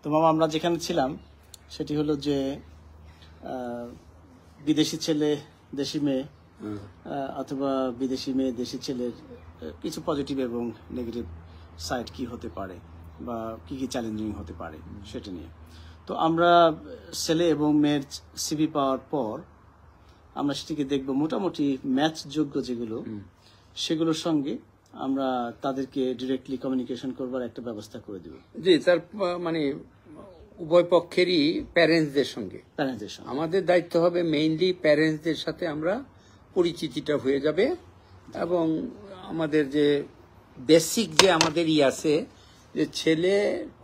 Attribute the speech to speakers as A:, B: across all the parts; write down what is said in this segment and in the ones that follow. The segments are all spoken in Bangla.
A: তো মামা আমরা যেখানে ছিলাম সেটি হলো যে বিদেশি ছেলে দেশি মেয়ে অথবা বিদেশি মেয়ে দেশি ছেলের কিছু পজিটিভ এবং নেগেটিভ সাইড কি হতে পারে বা কি কি চ্যালেঞ্জিং হতে পারে সেটা নিয়ে। তো আমরা ছেলে এবং মেয়ের সিভি পাওয়ার পর আমরা সেটিকে দেখব মোটামুটি ম্যাচ যোগ্য যেগুলো সেগুলোর সঙ্গে আমরা তাদেরকে ডিরেক্টলি কমিউনিকেশন করবার একটা ব্যবস্থা করে দেব।
B: জি, তার মানে উভয় পক্ষেরই প্যারেন্টসদের সঙ্গে আমাদের দায়িত্ব হবে মেইনলি প্যারেন্টসদের সাথে আমরা পরিচিতিটা হয়ে যাবে এবং আমাদের যে বেসিক যে আমাদের আছে যে ছেলে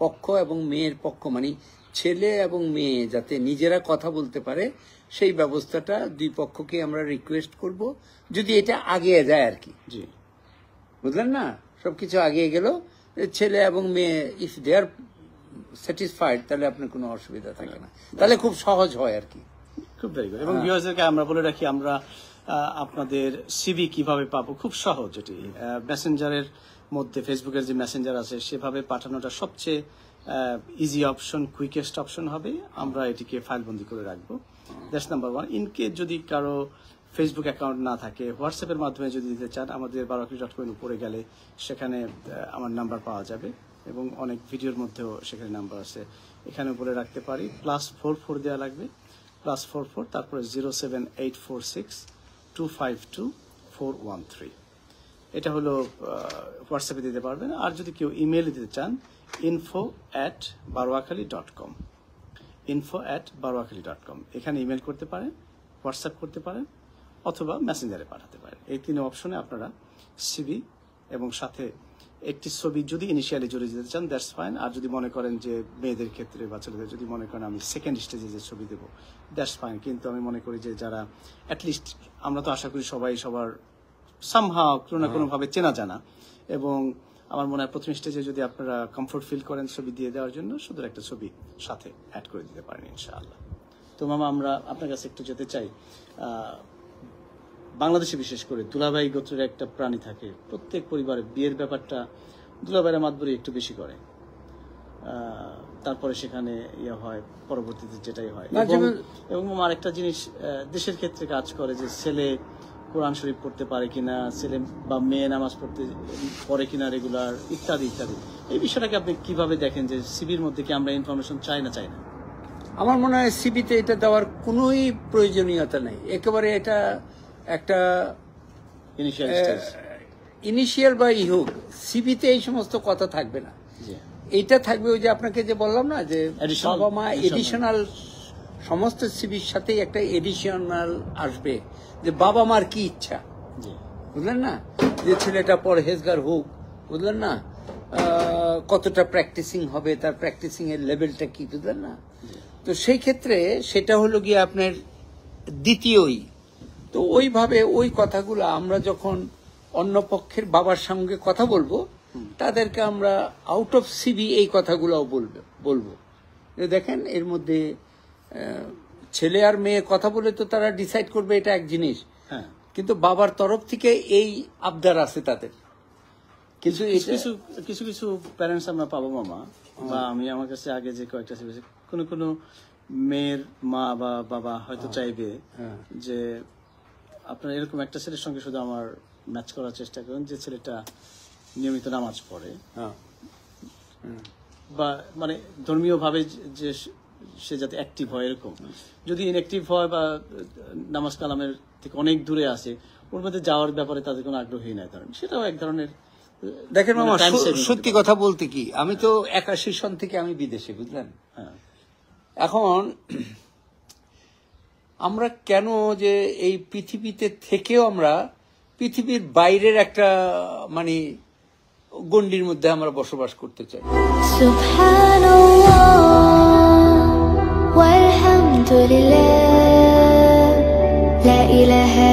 B: পক্ষ এবং মেয়ের পক্ষ মানে ছেলে এবং মেয়ে যাতে নিজেরা কথা বলতে পারে সেই ব্যবস্থাটা দুই পক্ষকে আমরা রিকোয়েস্ট করব, যদি এটা আগিয়ে যায় আর কি।
A: জি,
B: বুঝলেন না, সবকিছু আগিয়ে গেল, ছেলে এবং মেয়ে ইফ দে আর স্যাটিসফাইড তাহলে আপনার কোনো অসুবিধা থাকে না, তাহলে খুব সহজ হয় আর কি।
A: খুব ভেরি গুড। এবং ভিউয়ার্সদেরকে আমরা বলে রাখি আমরা আপনাদের সিভি কিভাবে পাবো, খুব সহজ। এটি মেসেঞ্জারের মধ্যে ফেসবুকের যে মেসেঞ্জার আছে সেভাবে পাঠানোটা সবচেয়ে ইজি অপশন, কুইকেস্ট অপশন হবে। আমরা এটিকে ফাইলবন্দি করে রাখবো, দ্যাটস নাম্বার ওয়ান। ইনকেস যদি কারো ফেসবুক অ্যাকাউন্ট না থাকে, হোয়াটসঅ্যাপের মাধ্যমে যদি দিতে চান আমাদের baroakli.com উপরে গেলে সেখানে আমার নাম্বার পাওয়া যাবে এবং অনেক ভিডিওর মধ্যেও সেখানে নাম্বার আছে, এখানে বলে রাখতে পারি। +44 দেওয়া লাগবে, +44 তারপরে 07846252413। এটা হলো হোয়াটসঅ্যাপে দিতে পারবেন। আর যদি কেউ ইমেইলে দিতে চান info@baroakli.com, info@baroakli.com, এখানে ইমেল করতে পারেন, হোয়াটসঅ্যাপ করতে পারেন অথবা মেসেঞ্জারে পাঠাতে পারেন। এই তিন অপশনে আপনারা সিভি এবং সাথে একটি ছবি যদি ইনিশিয়ালি জুড়ে দিতে চান দ্যাটস ফাইন। আর যদি মনে করেন যে মেয়েদের ক্ষেত্রে বা ছেলেদের যদি মনে করেন আমি সেকেন্ড স্টেজে যে ছবি দেবো দ্যাটস ফাইন। কিন্তু আমি মনে করি যে যারা অ্যাটলিস্ট, আমরা তো আশা করি সবাই সবার সামহাও কোনো না কোনোভাবে চেনা জানা, এবং আমার মনে হয় প্রথম স্টেজে যদি আপনারা কমফোর্ট ফিল করেন ছবি দিয়ে দেওয়ার জন্য শুধু একটা ছবি সাথে অ্যাড করে দিতে পারেন ইনশাআল্লাহ। তো মামা আমরা আপনার কাছে একটু যেতে চাই, বাংলাদেশে বিশেষ করে দুলাভাই গোত্রের একটা প্রাণী থাকে, প্রত্যেক পরিবারে বিয়ের ব্যাপারটা দুলাভাইরা মাতবরি একটু বেশি করে, তারপরে সেখানে ইয়ে হয় পরবর্তীতে যেটাই হয়। এবং আমার একটা জিনিস দেশের ক্ষেত্রে কাজ করে যে ছেলে কোরআন শরীফ পড়তে পারে কিনা, ছেলে বা মেয়ে নামাজ পড়তে পড়ে কিনা রেগুলার, ইত্যাদি ইত্যাদি। এই বিষয়টাকে আপনি কিভাবে দেখেন যে সিবির মধ্যে কি আমরা ইনফরমেশন চাই না চাই না?
B: আমার মনে হয় সিবিতে এটা দেওয়ার কোনোই প্রয়োজনীয়তা নেই, একেবারে এটা একটা ইনিশিয়াল বা হোক, সিবিতে এই সমস্ত কথা থাকবে না। এইটা থাকবে ওই যে আপনাকে যে বললাম না যে বাবা মা এডিশনাল, সমস্ত সিবির সাথেই একটা এডিশনাল আসবে যে বাবা মার কি ইচ্ছা, বুঝলেন না, যে ছেলেটা পরহেজগার হোক, বুঝলেন না, কতটা প্র্যাকটিসিং হবে, তার প্র্যাকটিসিং এর লেভেলটা কি, বুঝলেন না। তো সেই ক্ষেত্রে সেটা হলো গিয়ে আপনার দ্বিতীয়ই। তো ওইভাবে ওই কথাগুলো আমরা যখন অন্য পক্ষের বাবার সঙ্গে কথা বলবো তাদেরকে আমরা আউট অফ সিবি এই কথাগুলো বলবো যে দেখেন এর মধ্যে ছেলে আর মেয়ে কথা বলে তো তারা ডিসাইড করবে এটা এক জিনিস, কিন্তু বাবার তরফ থেকে এই আবদার আছে তাদের।
A: কিছু কিছু কিছু প্যারেন্টস আমরা পাবো মামা, বা আমি আমার কাছে আগে যে কয়েকটা কোনো মেয়ের মা বা বাবা হয়তো চাইবে যে আপনার এরকম একটা ছেলের সঙ্গে শুধু আমার ম্যাচ করার চেষ্টা করেন যে ছেলেটা নিয়মিত নামাজ পড়ে, বা মানে ধর্মীয় ভাবে যে সে যাতে অ্যাক্টিভ হয় এরকম। যদি ইনঅ্যাক্টিভ হয় বা নামাজ কালামের থেকে অনেক দূরে আসে, ওর মধ্যে যাওয়ার ব্যাপারে তাদের কোনো আগ্রহী নাই, ধরেন সেটাও এক ধরনের।
B: দেখেন মামা, সত্যি কথা বলতে কি, আমি তো 81 সন থেকে আমি বিদেশে, বুঝলেন। এখন আমরা কেন যে এই পৃথিবীতে থেকেও আমরা পৃথিবীর বাইরের একটা মানে গণ্ডির মধ্যে আমরা বসবাস করতে চাই। সুবহানাল্লাহ ওয়ালহামদুলিল্লাহ লা ইলাহা